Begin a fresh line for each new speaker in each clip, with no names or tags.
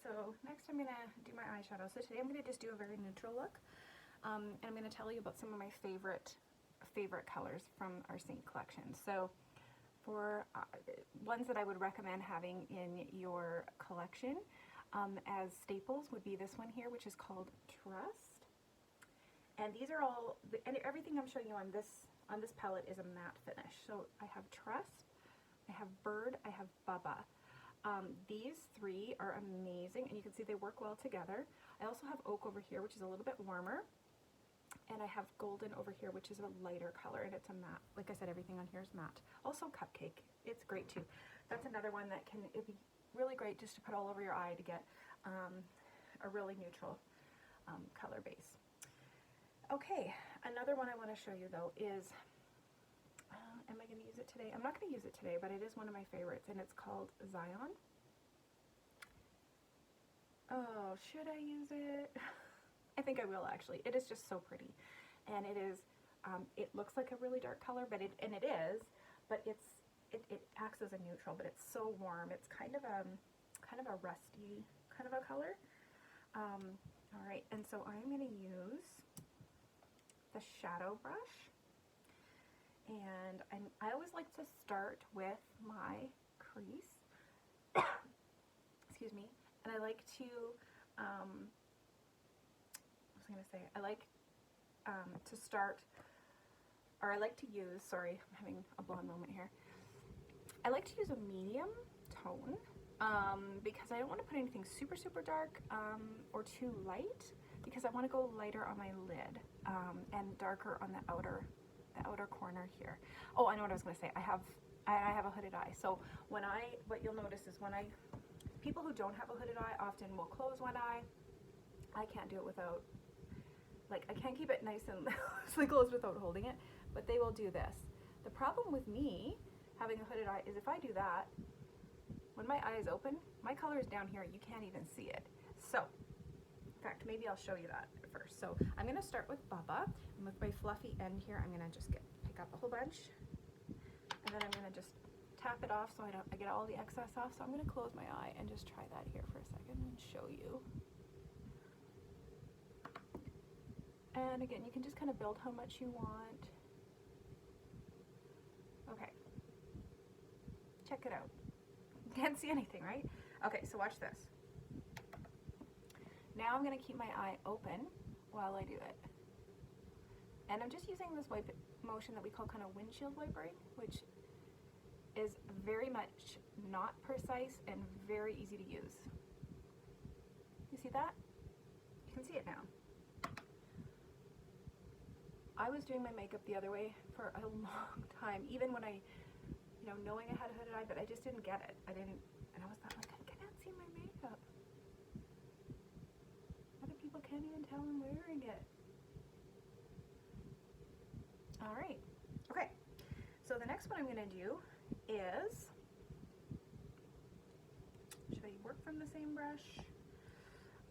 so next I'm going to do my eyeshadow. So today I'm going to just do a very neutral look, and I'm going to tell you about some of my favorite colors from our Saint collection. So for ones that I would recommend having in your collection as staples would be this one here, which is called Trust. And these are all, and everything I'm showing you on this palette is a matte finish. So I have Trust, I have Bird, I have Bubba. These three are amazing, and you can see they work well together. I also have Oak over here, which is a little bit warmer, and I have Golden over here, which is a lighter color, and it's a matte. Like I said, everything on here is matte. Also Cupcake, it's great too. That's another one that it'd be really great just to put all over your eye to get a really neutral color base. Okay, another one I want to show you though is, am I going to use it today? I'm not going to use it today, but it is one of my favorites, and it's called Zion. Oh, should I use it? I think I will actually. It is just so pretty, and it is. It looks like a really dark color, but it is, but it acts as a neutral. But it's so warm. It's kind of a rusty kind of a color. All right, and so I'm going to use the shadow brush. And I always like to start with my crease, excuse me, and I like to, I like to start, or I like to use, sorry, I'm having a blonde moment here, I like to use a medium tone, because I don't want to put anything super, super dark, or too light, because I want to go lighter on my lid, and darker on the outer corner here. Oh, I know what I was going to say. I have a hooded eye. So what you'll notice is people who don't have a hooded eye often will close one eye. I can't do it without, like, I can't keep it nice and loosely closed without holding it, but they will do this. The problem with me having a hooded eye is if I do that, when my eye is open, my color is down here. You can't even see it. So, in fact, maybe I'll show you that first. So I'm going to start with Bubba, and with my fluffy end here, I'm going to just pick up a whole bunch, and then I'm going to just tap it off so I get all the excess off. So I'm going to close my eye and just try that here for a second and show you. And again, you can just kind of build how much you want. Okay, check it out. You can't see anything, right? Okay, so watch this. Now I'm going to keep my eye open while I do it. And I'm just using this wipe motion that we call kind of windshield wipering, which is very much not precise and very easy to use. You see that? You can see it now. I was doing my makeup the other way for a long time, even when I, knowing I had a hooded eye, but I just didn't get it. And I was like, I cannot see my makeup. People can't even tell I'm wearing it. All right. Okay. So the next one I'm going to do is, should I work from the same brush?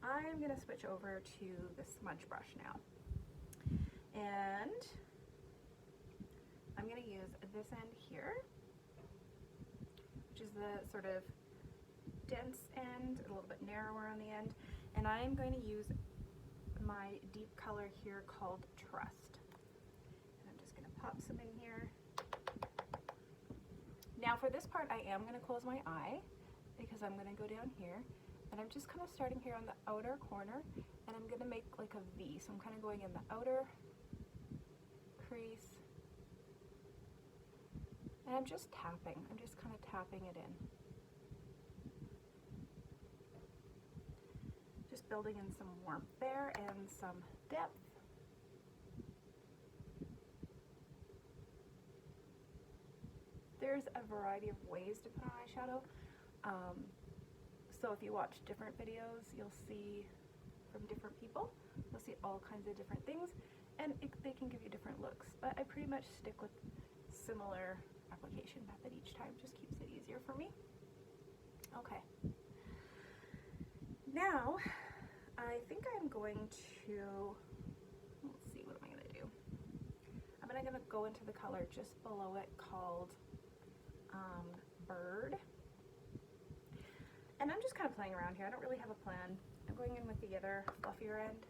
I'm going to switch over to the Smudge Brush now. And I'm going to use this end here, which is the sort of dense end, a little bit narrower on the end, and I'm going to use my deep color here called Trust. And I'm just going to pop some in here. Now for this part I am going to close my eye because I'm going to go down here, and I'm just kind of starting here on the outer corner, and I'm going to make like a V. So I'm kind of going in the outer crease, and I'm just tapping. I'm just kind of tapping it in. Just building in some warmth there and some depth. There's a variety of ways to put on eyeshadow. So if you watch different videos, you'll see from different people, you'll see all kinds of different things, and they can give you different looks. But I pretty much stick with similar application method each time. Just keeps it easier for me. Okay. Now, I think I'm going to, let's see, what am I going to do? I'm going to go into the color just below it called Bird. And I'm just kind of playing around here. I don't really have a plan. I'm going in with the other fluffier end.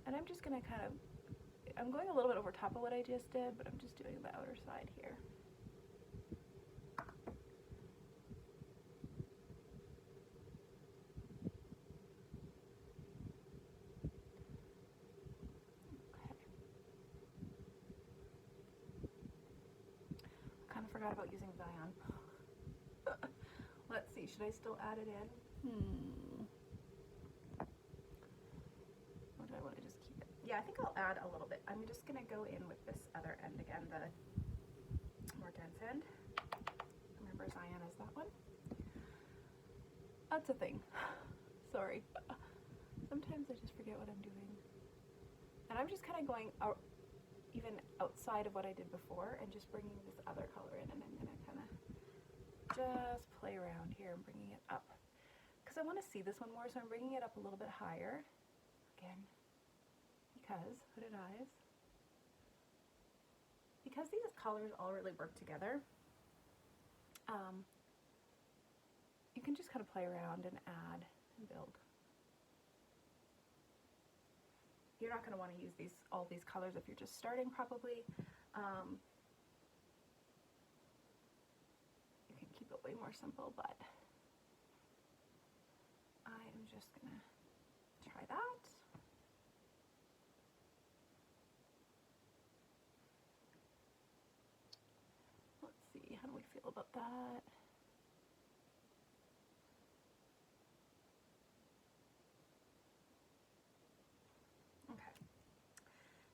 And I'm just going to kind of, I'm going a little bit over top of what I just did, but I'm just doing the outer side here. Forgot about using Zion. Let's see, should I still add it in? Or do I want to just keep it? Yeah, I think I'll add a little bit. I'm just going to go in with this other end again, the more dense end. Remember, Zion is that one. That's a thing. Sorry. Sometimes I just forget what I'm doing. And I'm just kind of going out, even outside of what I did before, and just bringing this other color in, and I'm going to kind of just play around here and bringing it up because I want to see this one more, so I'm bringing it up a little bit higher again because hooded eyes, because these colors all really work together. You can just kind of play around and add and build. You're not going to want to use all these colors if you're just starting, probably. You can keep it way more simple, but I am just going to try that. Let's see, how do we feel about that?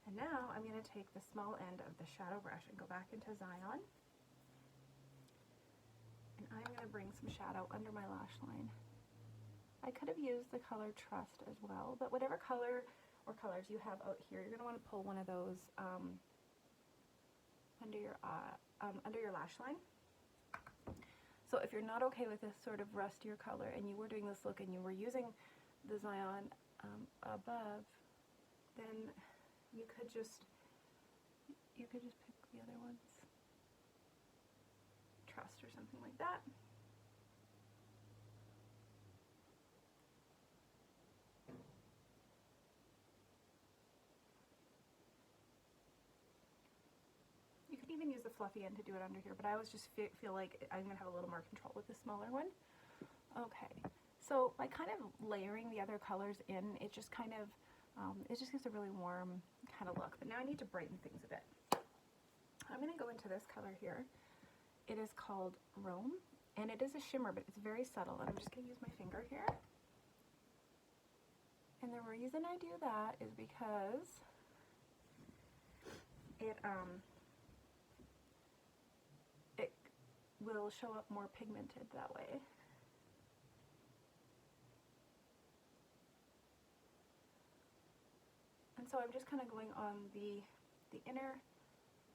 And now I'm going to take the small end of the shadow brush and go back into Zion. And I'm going to bring some shadow under my lash line. I could have used the color Trust as well, but whatever color or colors you have out here, you're going to want to pull one of those under your lash line. So if you're not okay with this sort of rustier color and you were doing this look and you were using the Zion above, then you could just pick the other ones, Trust or something like that. You could even use the fluffy end to do it under here, but I always just feel like I'm going to have a little more control with the smaller one. Okay, so by kind of layering the other colors in, it just kind of it just gives a really warm kind of look. But now I need to brighten things a bit. I'm going to go into this color here. It is called Rome, and it is a shimmer, but it's very subtle. And I'm just going to use my finger here. And the reason I do that is because it will show up more pigmented that way. And so I'm just kind of going on the inner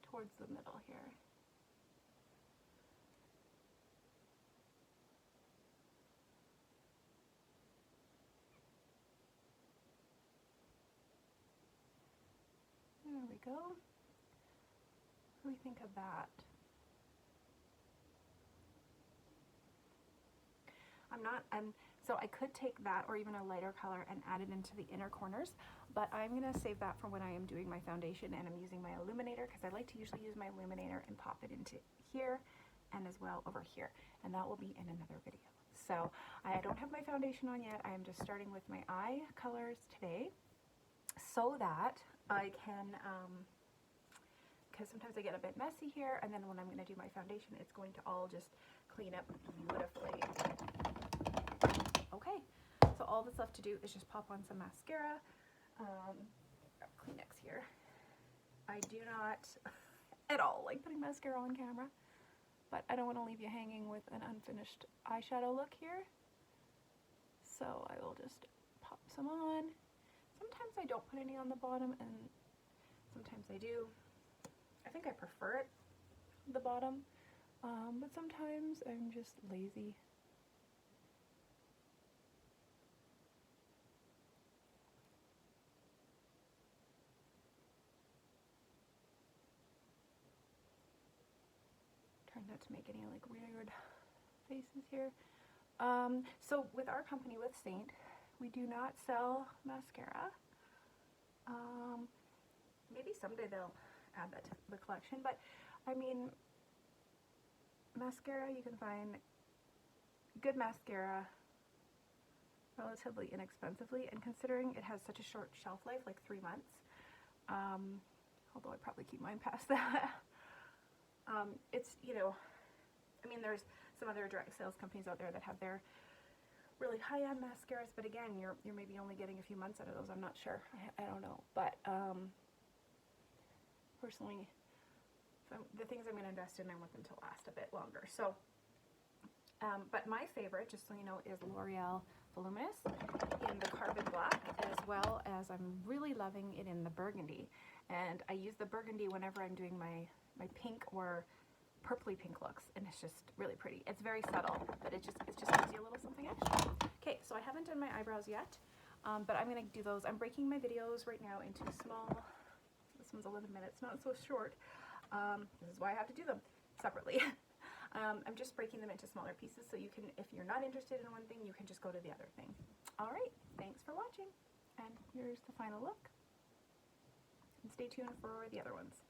towards the middle here. There we go. What do we think of that? So I could take that or even a lighter color and add it into the inner corners, but I'm going to save that for when I am doing my foundation and I'm using my illuminator, because I like to usually use my illuminator and pop it into here and as well over here, and that will be in another video. So I don't have my foundation on yet. I am just starting with my eye colors today so that I can, because sometimes I get a bit messy here, and then when I'm going to do my foundation, it's going to all just clean up beautifully. Okay, so all that's left to do is just pop on some mascara. Kleenex here. I do not at all like putting mascara on camera, but I don't want to leave you hanging with an unfinished eyeshadow look here. So I will just pop some on. Sometimes I don't put any on the bottom, and sometimes I do. I think I prefer it the bottom, but sometimes I'm just lazy. Trying not to make any like weird faces here. So with our company, with Saint, we do not sell mascara. Maybe someday they'll add that to the collection, but I mean, mascara, you can find good mascara relatively inexpensively, and considering it has such a short shelf life, like 3 months, although I probably keep mine past that, it's, you know, I mean, there's some other direct sales companies out there that have their really high-end mascaras, but again, you're maybe only getting a few months out of those. I'm not sure. I don't know, but personally, the things I'm going to invest in, I want them to last a bit longer. So, but my favorite, just so you know, is L'Oreal Voluminous in the Carbon Black, as well as I'm really loving it in the Burgundy. And I use the Burgundy whenever I'm doing my pink or purpley pink looks, and it's just really pretty. It's very subtle, but it just gives you a little something extra. Okay, so I haven't done my eyebrows yet, but I'm going to do those. I'm breaking my videos right now into small, this one's 11 minutes, not so short. This is why I have to do them separately. I'm just breaking them into smaller pieces, so you can, if you're not interested in one thing, you can just go to the other thing. All right, thanks for watching, and here's the final look. And stay tuned for the other ones.